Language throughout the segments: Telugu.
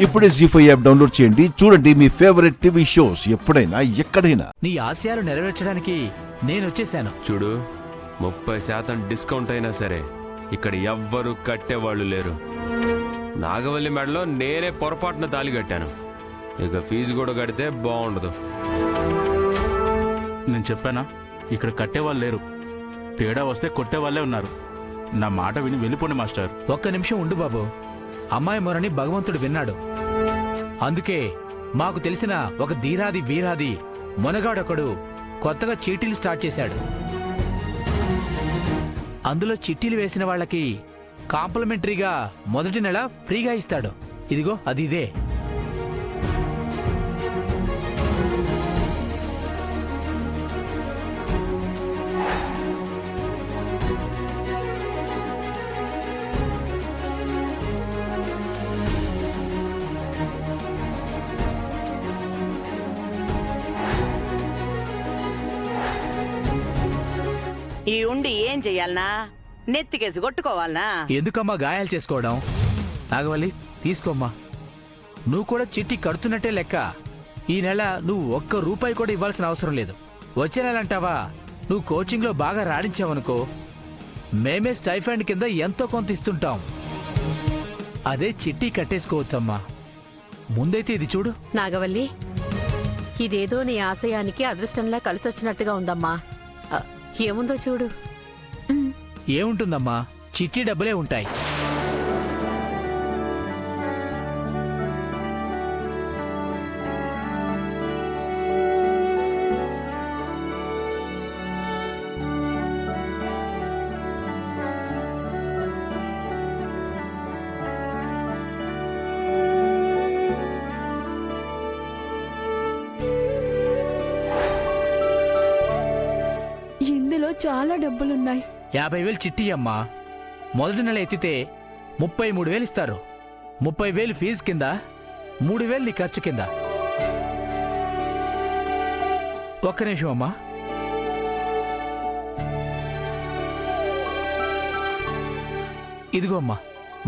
ఇప్పుడే జీ5 యాప్ డౌన్లోడ్ చేయండి. చూడండి మీ ఫేవరెట్ టీవీ షోస్ ఎప్పుడైనా ఎక్కడైనా. నీ ఆశయాలు నెరవేర్చడానికి నేనొచ్చేశాను. చూడు, 30% డిస్కౌంట్ అయినా సరే ఇక్కడ ఎవ్వరూ కట్టేవాళ్ళు లేరు. నాగవల్లి మెడలో నేనే పొరపాటున తాళి కట్టాను. ఇక ఫీజు కూడా కడితే బాగుండదు. నేను చెప్పానా, ఇక్కడ కట్టేవాళ్ళు లేరు. తేడా వస్తే కొట్టేవాళ్లే ఉన్నారు. నా మాట విని వెళ్ళిపోండి మాస్టర్. ఒక్క నిమిషం ఉండు బాబు. అమ్మాయి మొరని భగవంతుడు విన్నాడు. అందుకే మాకు తెలిసిన ఒక ధీరాది వీరాది మొనగాడొకడు కొత్తగా చీటీలు స్టార్ట్ చేశాడు. అందులో చిట్టీలు వేసిన వాళ్ళకి కాంప్లిమెంటరీగా మొదటి నెల ఫ్రీగా ఇస్తాడు. ఇదిగో అది ఇదే. ఈ ఉండి ఏం చెయ్యాలనా? నెత్తికేసి కొట్టుకోవాలనా? ఎందుకమ్మా గాయాలు చేసుకోవడం? నాగవల్లి తీసుకోమ్మా. నువ్వు కూడా చిట్టి కడుతున్నట్టే లెక్క. ఈ నెల నువ్వు ఒక్క రూపాయి కూడా ఇవ్వాల్సిన అవసరం లేదు. వచ్చే నెల అంటావా, నువ్వు కోచింగ్లో బాగా రాణించావనుకో, మేమే స్టైఫండ్ కింద ఎంతో కొంత ఇస్తుంటాం. అదే చిట్టి కట్టేసుకోవచ్చమ్మా. ముందైతే ఇది చూడు. నాగవల్లి, ఇదేదో నీ ఆశయానికి అదృష్టంలా కలిసొచ్చినట్టుగా ఉందమ్మా. ఏముందో చూడు. ఏముంటుందమ్మా, చిట్టి డబ్బులే ఉంటాయి. ఇందులో చాలా డబ్బులున్నాయి. 50,000 చిట్టి అమ్మా. మొదటి నెల ఎత్తితే 33,000 ఇస్తారు. 30,000 ఫీజు కింద, 3,000 నీ ఖర్చు కింద. ఒక్క నిమిషం అమ్మా. ఇదిగో అమ్మా,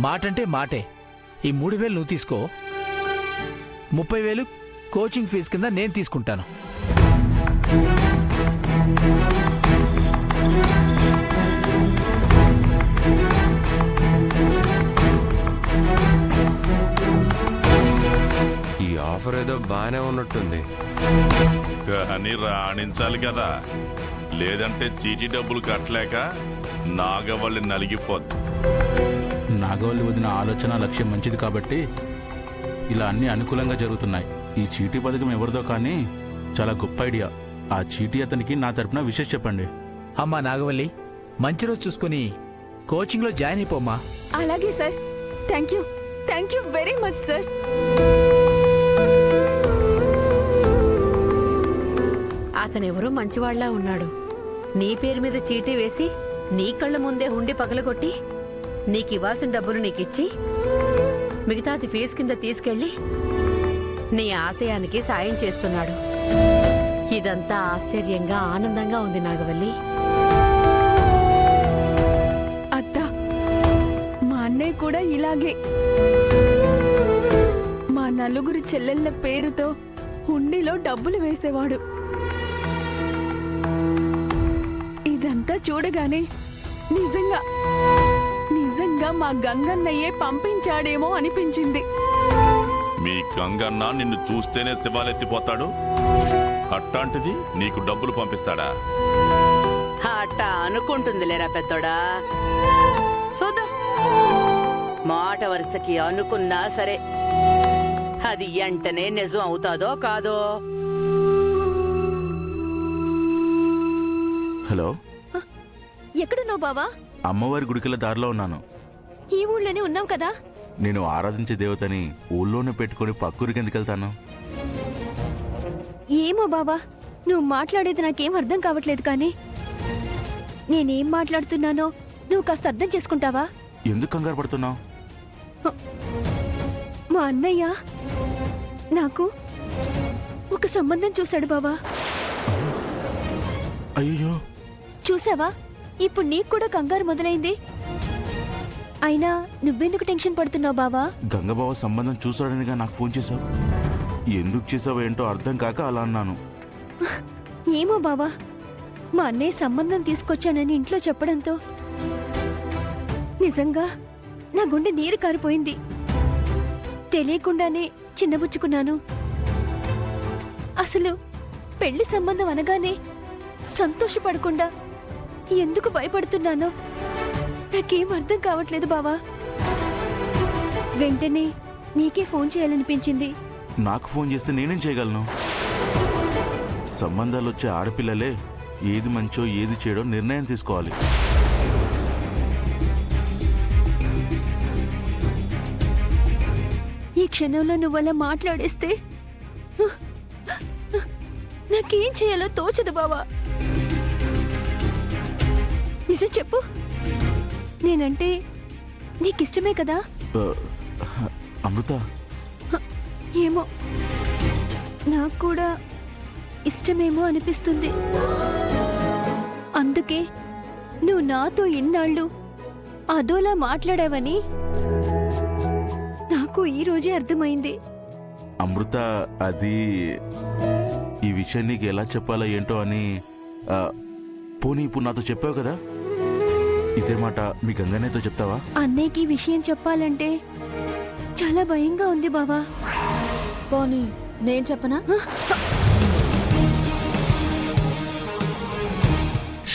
మాటంటే మాటే. ఈ 3,000 నువ్వు తీసుకో. 30,000 కోచింగ్ ఫీజు కింద నేను తీసుకుంటాను. ఈ ఆఫర్ ఏదో బాగానే ఉన్నట్టుంది. కానీ రాణించాలి కదా, లేదంటే చీటీ డబ్బులు కట్టలేక నాగవల్లి నలిగిపోద్ది. నాగవల్లి వదిన ఆలోచన లక్ష్యం మంచిది కాబట్టి ఇలా అన్ని అనుకూలంగా జరుగుతున్నాయి. ఈ చీటీ పథకం ఎవరిదో కానీ చాలా గొప్ప ఐడియా. ఆ చీటీ అతనికి నా తరపున విషయం చెప్పండి. అమ్మా నాగవల్లి, మంచి రోజు చూసుకుని కోచింగ్లో జాయిన్ అయిపోమ్మా. అలాగే sir. Thank you very much sir. అతనెవరో మంచివాళ్లా ఉన్నాడు. నీ పేరు మీద చీటీ వేసి నీ కళ్ళ ముందే హుండి పగలగొట్టి నీకివ్వాల్సిన డబ్బులు నీకిచ్చి మిగతాది ఫీజు కింద తీసుకెళ్లి నీ ఆశయానికి సాయం చేస్తున్నాడు. ఇదంతా ఆశ్చర్యంగా ఆనందంగా ఉంది నాగవల్లి. అత్తా, మా అన్నయ్య కూడా ఇలాగే మా నలుగురు చెల్లెళ్ళ పేరుతో హుండీలో డబ్బులు వేసేవాడు. ఇదంతా చూడగానే నిజంగా మా గంగన్నయ్యే పంపించాడేమో అనిపించింది. మీ గంగన్న నిన్ను చూస్తేనే శివాలెత్తిపోతాడు, అట్టాంటిది నీకు డబ్బులు పంపిస్తాడా? అట్టా అనుకుంటుందిలేరా పెద్దోడా. చూద్దాం. మాట వరుసకి అనుకున్నా సరే అది వెంటనే నిజం అవుతాదో కాదో. హలో, ఎక్కడున్నావు బావా? అమ్మవారి గుడికెళ్ళ దారిలో ఉన్నాను. ఈ ఊళ్ళోనే ఉన్నావు కదా. నేను ఆరాధించే దేవతని ఊళ్ళోనే పెట్టుకుని పక్కూరికి ఎందుకు వెళ్తాను? ఏమో బావా, నువ్వు మాట్లాడేది నాకేం అర్థం కావట్లేదు. కానీ నేనేం మాట్లాడుతున్నానో నువ్వు కాస్త అర్థం చేసుకుంటావా? ఎందుకు కంగారు పడుతున్నావు? మా అన్నయ్య నాకు ఒక సంబంధం చూశాడు బావా. అయ్యో, చూసావా, ఇప్పుడు నీకు కూడా కంగారు మొదలైంది. అయినా నువ్వెందుకు టెన్షన్ పడుతున్నావు బావా? గంగబావ సంబంధం చూసాడనిగా నాకు ఫోన్ చేశావు. ఎందుకు చేసావు ఏంటో అర్థం కాక అలా అన్నాను. ఏమో బావా, మా అన్నయ్య సంబంధం తీసుకొచ్చానని ఇంట్లో చెప్పడంతో నిజంగా నా గుండె నీరు కారిపోయింది. తెలియకుండానే చిన్నబుచ్చుకున్నాను. అసలు పెళ్లి సంబంధం అనగానే సంతోషపడకుండా ఎందుకు భయపడుతున్నానో నాకేం అర్థం కావట్లేదు బావా. వెంటనే నీకే ఫోన్ చేయాలనిపించింది. నాకు ఫోన్ చేస్తే నేనేం చేయగలను? సంబంధాలు వచ్చే ఆడపిల్లలే ఏది మంచో ఏది చెడో నిర్ణయం తీసుకోవాలి. ఈ క్షణంలో నువ్వలా మాట్లాడేస్తే నాకేం చేయాలో తోచదు బావా. నిజం చెప్పు, నేనంటే నీకిష్టమే కదా? ఆ, అమృత, ఏమో, నాకు కూడా ఇష్టమేమో అనిపిస్తుంది. అందుకే నువ్వు నాతో ఇన్నాళ్ళు అదోలా మాట్లాడావని నాకు ఈ రోజే అర్థమైంది. అమృత, అది ఈ విషయం నీకు ఎలా చెప్పాలో ఏంటో అని పోనీ ఇప్పుడు నాతో చెప్పావు కదా, ఇదే మాట మీ గంగన్నయ్యతో చెప్తావా? అన్నయ్యకి ఈ విషయం చెప్పాలంటే చాలా భయంగా ఉంది బావా. పోనీ నేను చెప్పనా?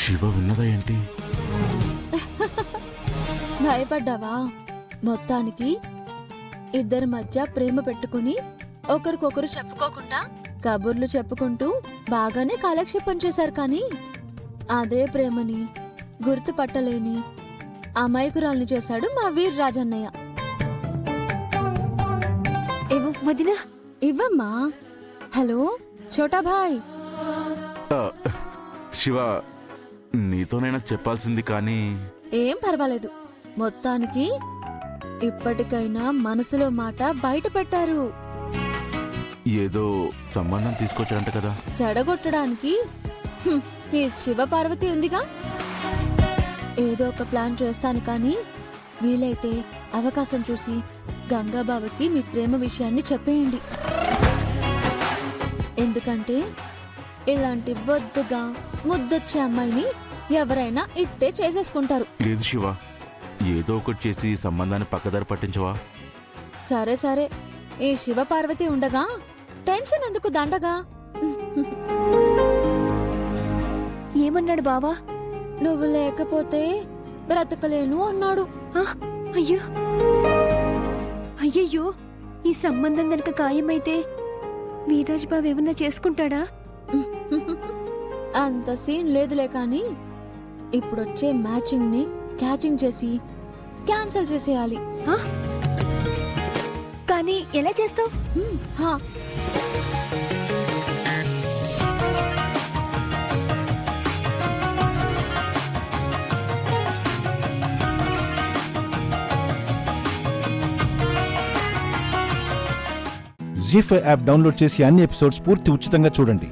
శివ విన్నదా ఏంటి? భయపడ్డావా? మొత్తానికి ఇద్దరి మధ్య ప్రేమ పెట్టుకుని ఒకరికొకరు చెప్పుకోకుండా కబుర్లు చెప్పుకుంటూ బాగానే కాలక్షేపం చేశారు. కానీ అదే ప్రేమని గుర్తుపట్టలేని అమాయకురాల్ని చేశాడు మా వీర్రాజన్నయ్య. వదినా, ఇవ్వమ్మా. హలో ఛోటా భాయ్. ఆ, శివ, నీతోనైనా చెప్పాల్సింది కానీ ఏం పర్వాలేదు. మొత్తానికి ఇప్పటికైనా మనసులో మాట బయట పెట్టారు. ఏదో సంబంధం తీసుకొచ్చాడంట కదా. చెడగొట్టడానికి ఈ శివ పార్వతి ఉందిగా. ఏదో ఒక ప్లాన్ చేస్తాను, కానీ వీలైతే అవకాశం చూసి గంగాబావకి మీ ప్రేమ విషయాన్ని చెప్పేయండి. ఎందుకంటే ఇలాంటి బొద్దుగా ముద్దొచ్చే అమ్మాయిని ఎవరైనా ఇట్టే చేసేసుకుంటారు. లేదు శివ, ఏదో ఒకటి చేసి సంబంధాన్ని పక్కదారి పట్టించవా? సరే సరే, ఈ శివ పార్వతి ఉండగా టెన్షన్ ఎందుకు దండగా? ఏమన్నాడు బావా? నువ్వు లేకపోతే బ్రతకలేను అన్నాడు. అయ్యో అయ్యయ్యో, ఈ సంబంధం గనక ఖాయమైతే వీరాజ్ బాబు ఏమన్నా చేసుకుంటాడా? అంత సీన్ లేదులే, కానీ ఇప్పుడొచ్చే మ్యాచింగ్ ని క్యాచింగ్ చేసి క్యాన్సిల్ చేసేయాలి. కానీ ఎలా చేస్తావు? హా, జీ5 యాప్ డౌన్లోడ్ చేసి అన్ని ఎపిసోడ్స్ పూర్తి ఉచితంగా చూడండి.